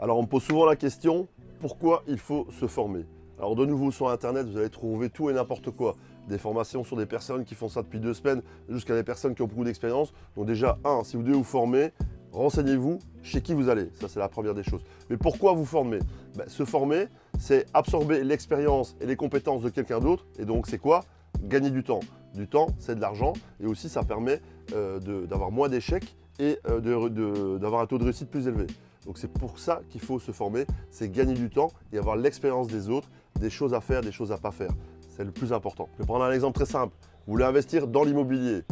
Alors on me pose souvent la question, pourquoi il faut se former? Alors de nouveau sur internet, vous allez trouver tout et n'importe quoi. Des formations sur des personnes qui font ça depuis 2 semaines, jusqu'à des personnes qui ont beaucoup d'expérience. Donc déjà, si vous devez vous former, renseignez-vous chez qui vous allez. Ça c'est la première des choses. Mais pourquoi vous former? Se former, c'est absorber l'expérience et les compétences de quelqu'un d'autre. Et donc c'est quoi? Gagner du temps. Du temps, c'est de l'argent. Et aussi ça permet d'avoir moins d'échecs et d'avoir un taux de réussite plus élevé. Donc c'est pour ça qu'il faut se former, c'est gagner du temps et avoir l'expérience des autres, des choses à faire, des choses à ne pas faire. C'est le plus important. Je vais prendre un exemple très simple. Vous voulez investir dans l'immobilier.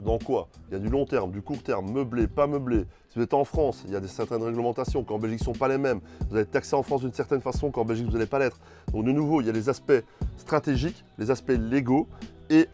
Dans quoi? Il y a du long terme, du court terme, meublé, pas meublé. Si vous êtes en France, il y a certaines réglementations qui en Belgique ne sont pas les mêmes. Vous allez être taxé en France d'une certaine façon qu'en Belgique vous n'allez pas l'être. Donc de nouveau, il y a les aspects stratégiques, les aspects légaux et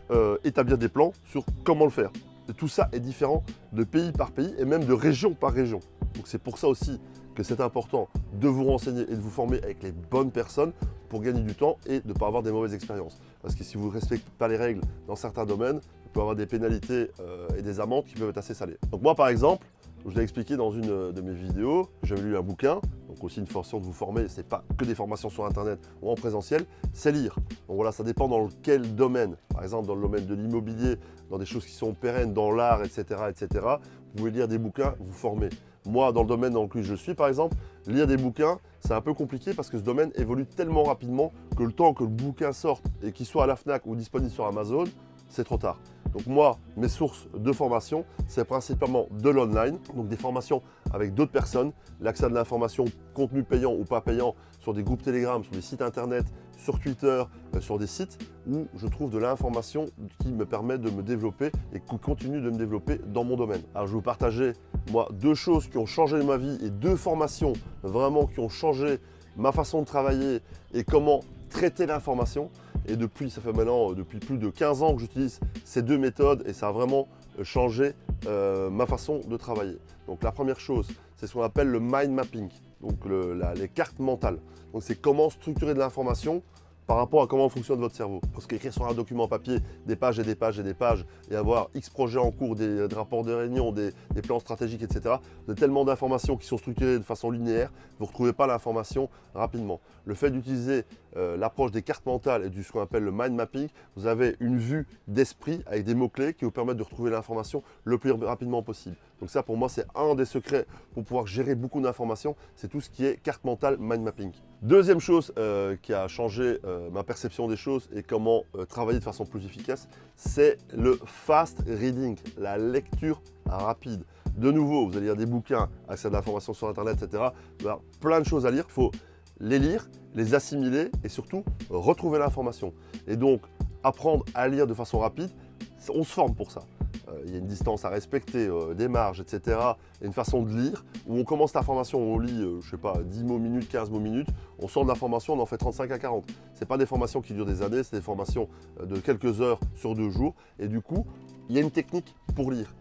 établir des plans sur comment le faire. Et tout ça est différent de pays par pays et même de région par région. Donc c'est pour ça aussi que c'est important de vous renseigner et de vous former avec les bonnes personnes pour gagner du temps et de ne pas avoir des mauvaises expériences. Parce que si vous ne respectez pas les règles dans certains domaines, il peut y avoir des pénalités et des amendes qui peuvent être assez salées. Donc moi par exemple, je l'ai expliqué dans une de mes vidéos, j'avais lu un bouquin, donc aussi une façon de vous former, c'est pas que des formations sur internet ou en présentiel, c'est lire. Donc voilà, ça dépend dans quel domaine. Par exemple dans le domaine de l'immobilier, dans des choses qui sont pérennes, dans l'art, etc., etc. Vous pouvez lire des bouquins, vous former. Moi, dans le domaine dans lequel je suis, par exemple, lire des bouquins, c'est un peu compliqué parce que ce domaine évolue tellement rapidement que le temps que le bouquin sorte et qu'il soit à la FNAC ou disponible sur Amazon, c'est trop tard. Donc moi, mes sources de formation, c'est principalement de l'online, donc des formations avec d'autres personnes, l'accès à de l'information, contenu payant ou pas payant, sur des groupes Telegram, sur des sites internet, sur Twitter, sur des sites où je trouve de l'information qui me permet de me développer et qui continue de me développer dans mon domaine. Alors je vais vous partager, moi, 2 choses qui ont changé ma vie et 2 formations vraiment qui ont changé ma façon de travailler et comment traiter l'information. Et depuis, ça fait maintenant depuis plus de 15 ans que j'utilise ces 2 méthodes et ça a vraiment changé ma façon de travailler. Donc la première chose, c'est ce qu'on appelle le mind mapping, donc les cartes mentales. Donc c'est comment structurer de l'information par rapport à comment fonctionne votre cerveau. Parce qu'écrire sur un document papier des pages et des pages et des pages et avoir X projets en cours, des rapports de réunion, des plans stratégiques, etc. De tellement d'informations qui sont structurées de façon linéaire, vous ne retrouvez pas l'information rapidement. Le fait d'utiliser l'approche des cartes mentales et du ce qu'on appelle le mind mapping, vous avez une vue d'esprit avec des mots-clés qui vous permettent de retrouver l'information le plus rapidement possible. Donc ça, pour moi, c'est un des secrets pour pouvoir gérer beaucoup d'informations, c'est tout ce qui est carte mentale, mind mapping. Deuxième chose qui a changé ma perception des choses et comment travailler de façon plus efficace, c'est le fast reading, la lecture rapide. De nouveau, vous allez lire des bouquins, accès à de l'information sur internet, etc. Il y a plein de choses à lire, il faut les lire, les assimiler et surtout retrouver l'information. Et donc, apprendre à lire de façon rapide, on se forme pour ça. Il y a une distance à respecter, des marges, etc. Et une façon de lire où on commence l'information, on lit, je sais pas, 10 mots minutes, 15 mots minutes, on sort de l'information, on en fait 35 à 40. Ce n'est pas des formations qui durent des années, c'est des formations de quelques heures sur 2 jours. Et du coup, il y a une technique pour lire.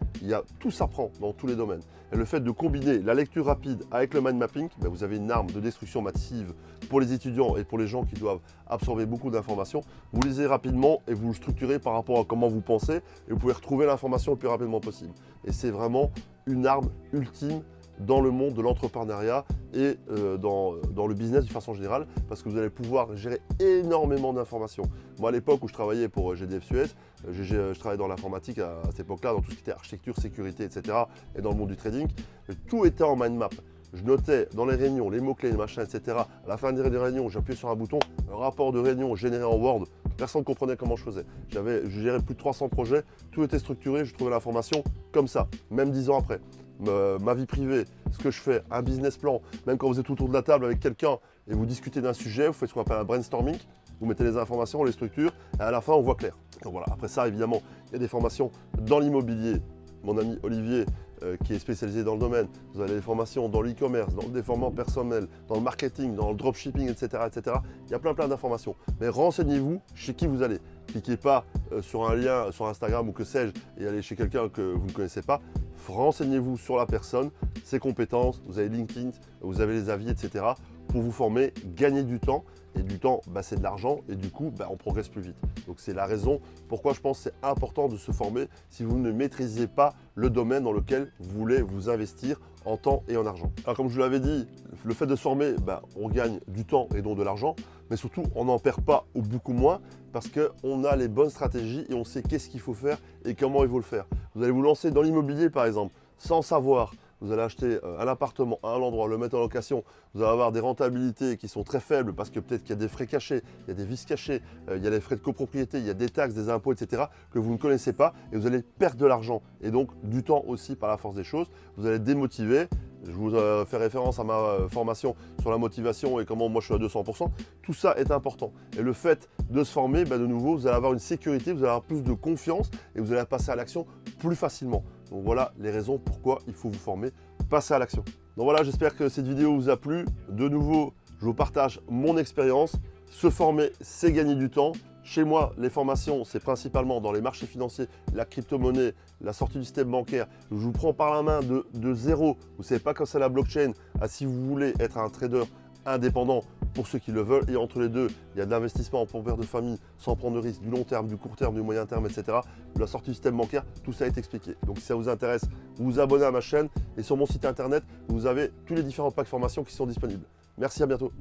Tout s'apprend dans tous les domaines. Et le fait de combiner la lecture rapide avec le mind mapping, vous avez une arme de destruction massive pour les étudiants et pour les gens qui doivent absorber beaucoup d'informations. Vous lisez rapidement et vous le structurez par rapport à comment vous pensez et vous pouvez retrouver l'information le plus rapidement possible. Et c'est vraiment une arme ultime dans le monde de l'entrepreneuriat et dans le business de façon générale parce que vous allez pouvoir gérer énormément d'informations. Moi à l'époque où je travaillais pour GDF Suez, je travaillais dans l'informatique à cette époque-là, dans tout ce qui était architecture, sécurité, etc. et dans le monde du trading. Tout était en mind map. Je notais dans les réunions les mots-clés, les machins, etc. À la fin des réunions, j'appuyais sur un bouton, un rapport de réunion généré en Word. Personne ne comprenait comment je faisais. Je gérais plus de 300 projets, tout était structuré, je trouvais l'information comme ça, même 10 ans après. Ma vie privée, ce que je fais, un business plan, même quand vous êtes autour de la table avec quelqu'un et vous discutez d'un sujet, vous faites ce qu'on appelle un brainstorming, vous mettez les informations, on les structure et à la fin on voit clair. Donc voilà, après ça évidemment, il y a des formations dans l'immobilier. Mon ami Olivier, qui est spécialisé dans le domaine, vous avez des formations dans l'e-commerce, dans le développement personnel, dans le marketing, dans le dropshipping, etc., etc. Il y a plein d'informations. Mais renseignez-vous chez qui vous allez. Cliquez pas sur un lien sur Instagram ou que sais-je et allez chez quelqu'un que vous ne connaissez pas. Renseignez-vous sur la personne, ses compétences, vous avez LinkedIn, vous avez les avis, etc. pour vous former, gagner du temps. Et du temps, c'est de l'argent et du coup, on progresse plus vite. Donc c'est la raison pourquoi je pense que c'est important de se former si vous ne maîtrisez pas le domaine dans lequel vous voulez vous investir en temps et en argent. Alors comme je vous l'avais dit, le fait de se former, on gagne du temps et donc de l'argent, mais surtout on n'en perd pas ou beaucoup moins parce qu'on a les bonnes stratégies et on sait qu'est-ce qu'il faut faire et comment il faut le faire. Vous allez vous lancer dans l'immobilier par exemple, sans savoir. Vous allez acheter un appartement à un endroit, le mettre en location, vous allez avoir des rentabilités qui sont très faibles parce que peut-être qu'il y a des frais cachés, il y a des vices cachés, il y a les frais de copropriété, il y a des taxes, des impôts, etc. que vous ne connaissez pas et vous allez perdre de l'argent et donc du temps aussi par la force des choses. Vous allez être démotivé. Je vous fais référence à ma formation sur la motivation et comment moi je suis à 200%. Tout ça est important. Et le fait de se former, de nouveau, vous allez avoir une sécurité, vous allez avoir plus de confiance et vous allez passer à l'action plus facilement. Donc voilà les raisons pourquoi il faut vous former, passer à l'action. Donc voilà, j'espère que cette vidéo vous a plu. De nouveau, je vous partage mon expérience. Se former, c'est gagner du temps. Chez moi, les formations, c'est principalement dans les marchés financiers, la crypto-monnaie, la sortie du système bancaire. Je vous prends par la main de zéro. Vous ne savez pas quand c'est la blockchain. Si vous voulez être un trader indépendant, pour ceux qui le veulent, et entre les deux, il y a de l'investissement pour père de famille sans prendre de risque, du long terme, du court terme, du moyen terme, etc. De la sortie du système bancaire, tout ça est expliqué. Donc si ça vous intéresse, vous vous abonnez à ma chaîne et sur mon site internet, vous avez tous les différents packs formations qui sont disponibles. Merci, à bientôt.